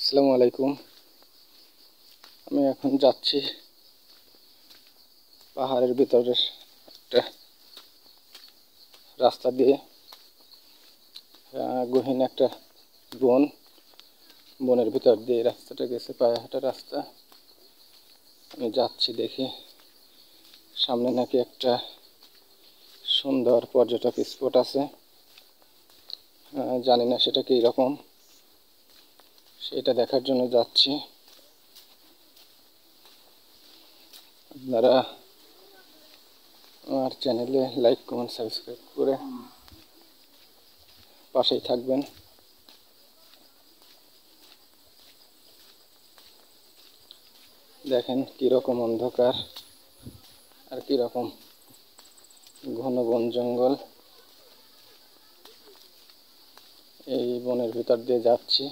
আসসালামু আলাইকুম। আমি এখন যাচ্ছি পাহাড়ের ভিতরের একটা রাস্তা দিয়ে। গহীন একটা বনের ভিতর দিয়ে রাস্তাটা গেছে, পায়ে হাঁটা রাস্তা। আমি যাচ্ছি, দেখি সামনে নাকি একটা সুন্দর পর্যটক স্পট আছে। জানি না সেটা কী রকম, সেটা দেখার জন্য যাচ্ছি। আপনারা আমার চ্যানেলে লাইক, কমেন্ট, সাবস্ক্রাইব করে পাশেই থাকবেন। দেখেন কীরকম অন্ধকার আর কীরকম ঘন বন জঙ্গল। এই বনের ভিতর দিয়ে যাচ্ছি,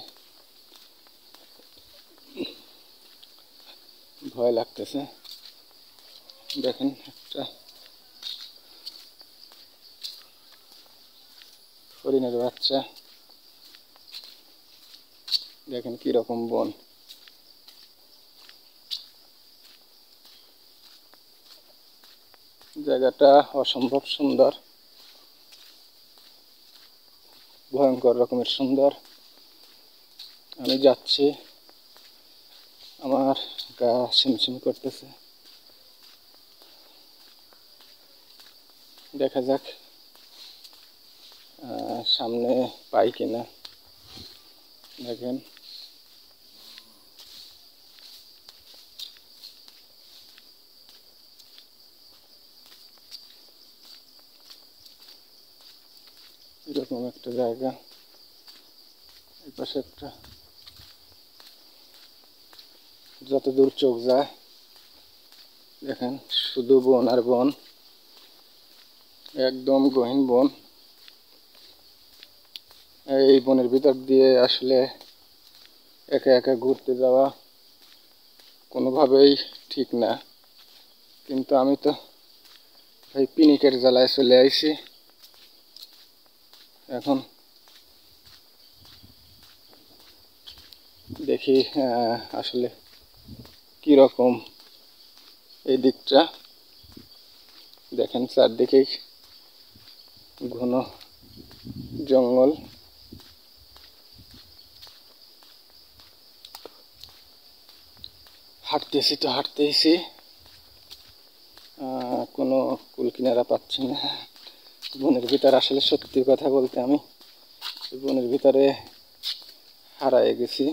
ভয় লাগতেছে। দেখেন একটা হরিণের বাচ্চা, দেখেন কীরকম বন। জায়গাটা অসম্ভব সুন্দর, ভয়ঙ্কর রকমের সুন্দর। আমি যাচ্ছি, আমার গা শিমশিম করতেছে। দেখা যাক সামনে পাই কিনা। দেখেন এরকম একটা জায়গা, এই পাশে একটা, যত দূর চোখ যায় দেখেন শুধু বন আর বন, একদম গহীন বন। এই বনের ভিতর দিয়ে আসলে একা একা ঘুরতে যাওয়া কোনোভাবেই ঠিক না, কিন্তু আমি তো এই পিনিকের জ্বালায় চলে আইছি। এখন দেখি আসলে কীরকম এই দিকটা। দেখেন চারদিকেই ঘন জঙ্গল। হাঁটতেছি তো হাঁটতেছি, কোনো কুল কিনারা পাচ্ছি না। বনের ভিতরে আসলে সত্যি কথা বলতে আমি বনের ভিতরে হারায়ে গেছি।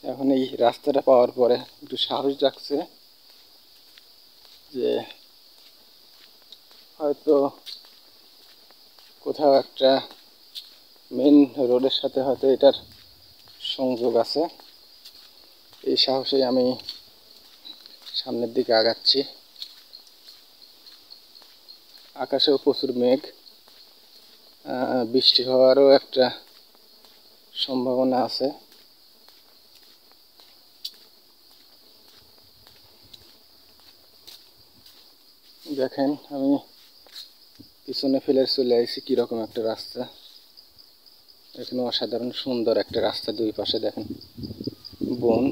এখন এই রাস্তাটা পাওয়ার পরে একটু সাহস জাগছে যে হয়তো কোথাও একটা মেন রোডের সাথে হয়তো এটার সংযোগ আছে। এই সাহসেই আমি সামনের দিকে আগাচ্ছি। আকাশেও প্রচুর মেঘ, বৃষ্টি হওয়ারও একটা সম্ভাবনা আছে। দেখেন আমি পিছনে ফেলে চলে আসছি কীরকম একটা রাস্তা। এখানে অসাধারণ সুন্দর একটা রাস্তা, দুই পাশে দেখেন বন,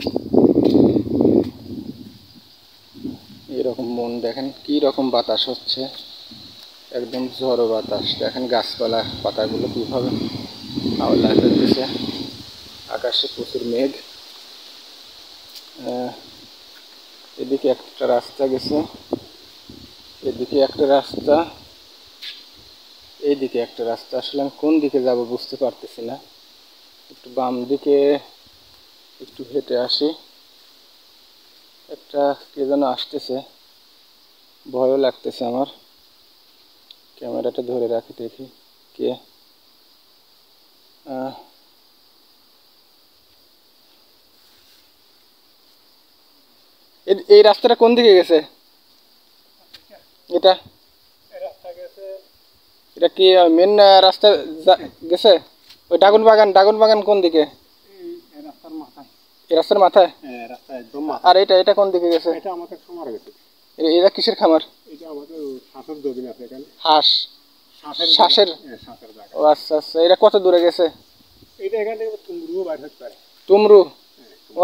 এরকম বন। দেখেন কি রকম বাতাস হচ্ছে, একদম ঝড়ো বাতাস। দেখেন গাছপালা পাতাগুলো কীভাবে আওলা ফেলতেছে। আকাশে প্রচুর মেঘ। এদিকে একটা রাস্তা গেছে, এদিকে একটা রাস্তা, এইদিকে একটা রাস্তা। আসলে আমি কোন দিকে যাব বুঝতে পারতেছি না। একটু বাম দিকে একটু হেঁটে আসি। একটা কে যেন আসতেছে, ভয়ও লাগতেছে আমার। ক্যামেরাটা ধরে রাখি, দেখি কে। এই রাস্তাটা কোন দিকে গেছে? এটা এটা কি মেন রাস্তা গেছে? ওই ড্রাগন বাগান কোন দিকে? এই রাস্তার মাথায়। আর এটা এটা কোন দিকে গেছে? এটা আমাদের খামার গেছে। এটা কিসের খামার? এটা আমাদের হাঁসের জমি আছে এখানে। হাঁস? শ্বাসের? ও আচ্ছা আচ্ছা। এটা কত দূরে গেছে? এটা এখান থেকে তুমরুও বাইর হতে পারে। টুমরু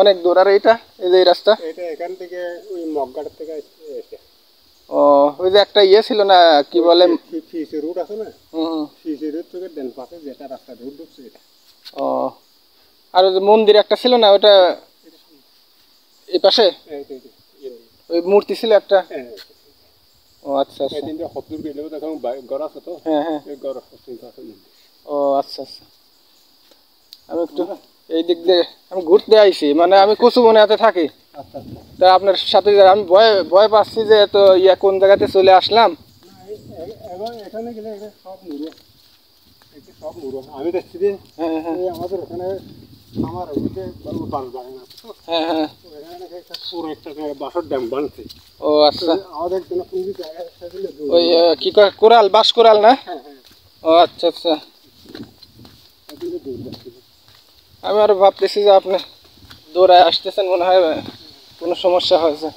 অনেক দূর। আর এইটা এই যে এই রাস্তা এটা এখান থেকে ওই মগঘাট থেকে এসে ও ওই যে একটা ইয়ে ছিল না কি বলে ফিসি রুট আছে না, হুম ফিসি রুট থেকে ডান পাশে যেটা রাস্তা রুট ঢুকছে এটা। ও আর ওই যে মন্দির একটা ছিল না ওটা এই পাশে ওই মূর্তি ছিল একটা ও আচ্ছা আচ্ছা তিনটা হপ্তুর গেলে দেখো ঘর আছে তো, হ্যাঁ হ্যাঁ এই ঘর হপ্তুর পাশে মন্দির। ও আচ্ছা আচ্ছা আমি একটু এই দিক দিয়ে আমি ঘুরতে আইছি মানে আমি কচুবনিয়াতে থাকি। আচ্ছা আচ্ছা তা আপনার সাথে আমি ভয় ভয় পাচ্ছি যে তো ইয়া কোন জায়গাতে চলে আসলাম। না এখানে গেলে এটা সব মুড়ো, এটা সব মুড়ো। আমি দেখছি যে হ্যাঁ হ্যাঁ আমাদের ওখানে আমার ওইদিকে বাস বাগান আছে তো, হ্যাঁ হ্যাঁ এখানে একটা পুরো একটা বাঁশের ড্যাম বানছে। ও আচ্ছা আমাদের জন্য পুঁজি জায়গায় ওই কি কয় কোরাল বাস কোরাল না? হ্যাঁ হ্যাঁ ও আচ্ছা আচ্ছা আমি আরো ভাবতেছি যে আপনি দৌড়ায় আসতেছেন মনে হয় কোনো সমস্যা হয়েছে।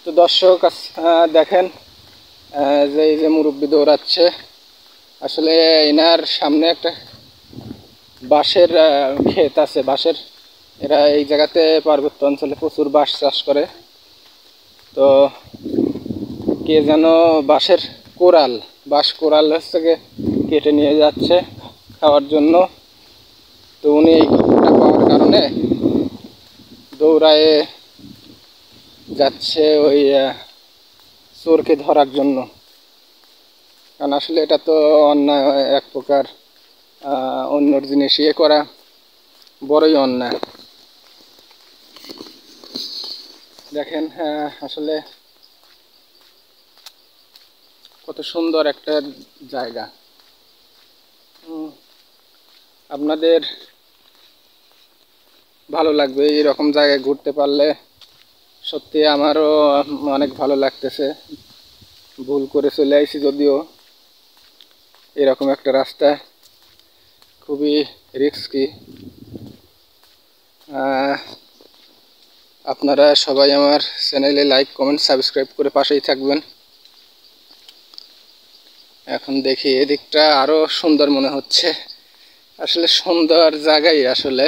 তো দর্শক দেখেন যে এই যে মুরব্বি দৌড়াচ্ছে আসলে এনার সামনে একটা বাঁশের ক্ষেত আছে বাঁশের। এরা এই জায়গাতে পার্বত্য অঞ্চলে প্রচুর বাঁশ চাষ করে। তো কে যেন বাঁশের কোরাল বাঁশ কোরাল হচ্ছে কেটে নিয়ে যাচ্ছে খাওয়ার জন্য। তো উনি এই খবরটা পাওয়ার কারণে দৌড়ায় যাচ্ছে ওই চোরকে ধরার জন্য। কারণ আসলে এটা তো অন্যায় এক প্রকার, অন্যর জিনিস ইয়ে করা বড়ই অন্যায়। দেখেন আসলে কত সুন্দর একটা জায়গা। আপনাদের ভালো লাগবে এরকম জায়গায় ঘুরতে পারলে। সত্যি আমারও অনেক ভালো লাগতেছে। ভুল করে চলে আইছি যদিও এরকম একটা রাস্তা খুবই রিস্কি। আপনারা সবাই আমার চ্যানেলে লাইক কমেন্ট সাবস্ক্রাইব করে পাশেই থাকবেন। এখন দেখি এদিকটা আরো সুন্দর মনে হচ্ছে। আসলে সুন্দর জায়গায় আসলে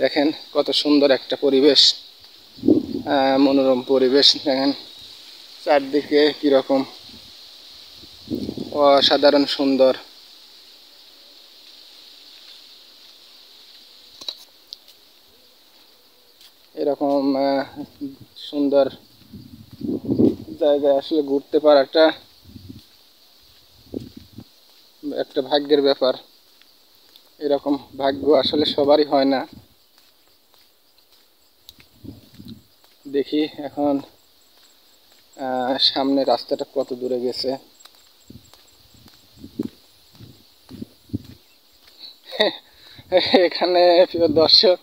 দেখেন কত সুন্দর একটা পরিবেশ, মনোরম পরিবেশ। দেখেন চারদিকে কিরকম অসাধারণ সুন্দর। এরকম সুন্দর জায়গায় আসলে ঘুরতে পারাটা একটা ভাগ্যের ব্যাপার। এরকম ভাগ্য আসলে সবারই হয় না। দেখি এখন সামনে রাস্তাটা কত দূরে গেছে। এখানে প্রিয় দর্শক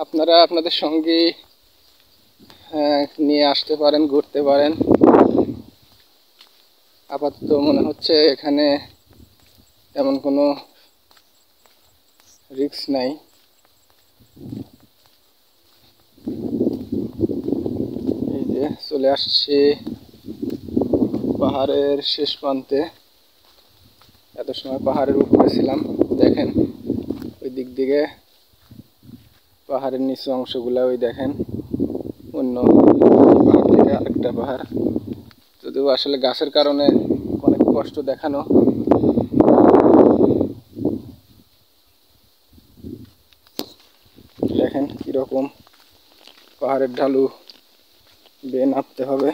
আপনারা আপনাদের সঙ্গী নিয়ে আসতে পারেন, ঘুরতে পারেন। আপাতত মনে হচ্ছে এখানে তেমন কোনো রিস্ক নাই। এই যে চলে আসছি পাহাড়ের শেষ প্রান্তে। এত সময় পাহাড়ের উপরে ছিলাম, দেখেন ওই দিক দিকে পাহাড়ের নিচু অংশগুলো ওই দেখেন অন্য পাহাড় থেকে আরেকটা পাহাড়। যদিও আসলে গাছের কারণে অনেক কষ্ট দেখানো। দেখেন কিরকম পাহাড়ের ঢালু বেয়ে নামতে হবে।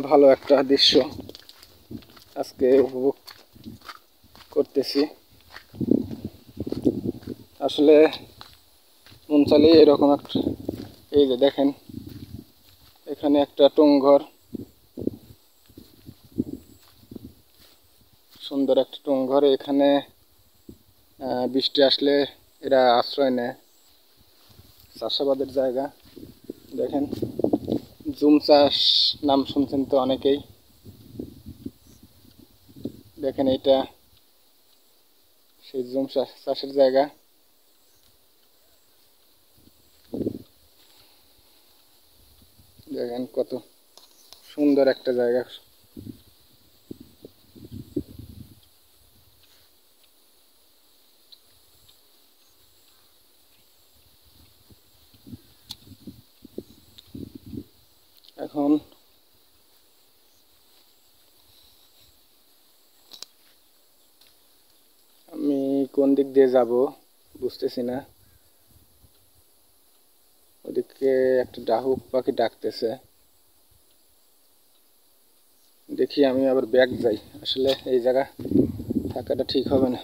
ভালো একটা দৃশ্য আজকে উপভোগ করতেছি। আসলে মন চাইলে এরকম একটা এই যে দেখেন এখানে একটা টুংঘর, সুন্দর একটা টুংঘর। এখানে বৃষ্টি আসলে এরা আশ্রয় নেয়, চাষাবাদের জায়গা। দেখেন জুম চাষ নাম শুনছেন তো অনেকেই। দেখেন এটা সেই জুম চাষের জায়গা। দেখেন কত সুন্দর একটা জায়গা। এখন আমি কোন দিক দিয়ে যাব বুঝতেছি না। ওদিকে একটা ডাহুক পাখি ডাকতেছে, দেখি আমি আবার ব্যাক যাই। আসলে এই জায়গা থাকাটা ঠিক হবে না।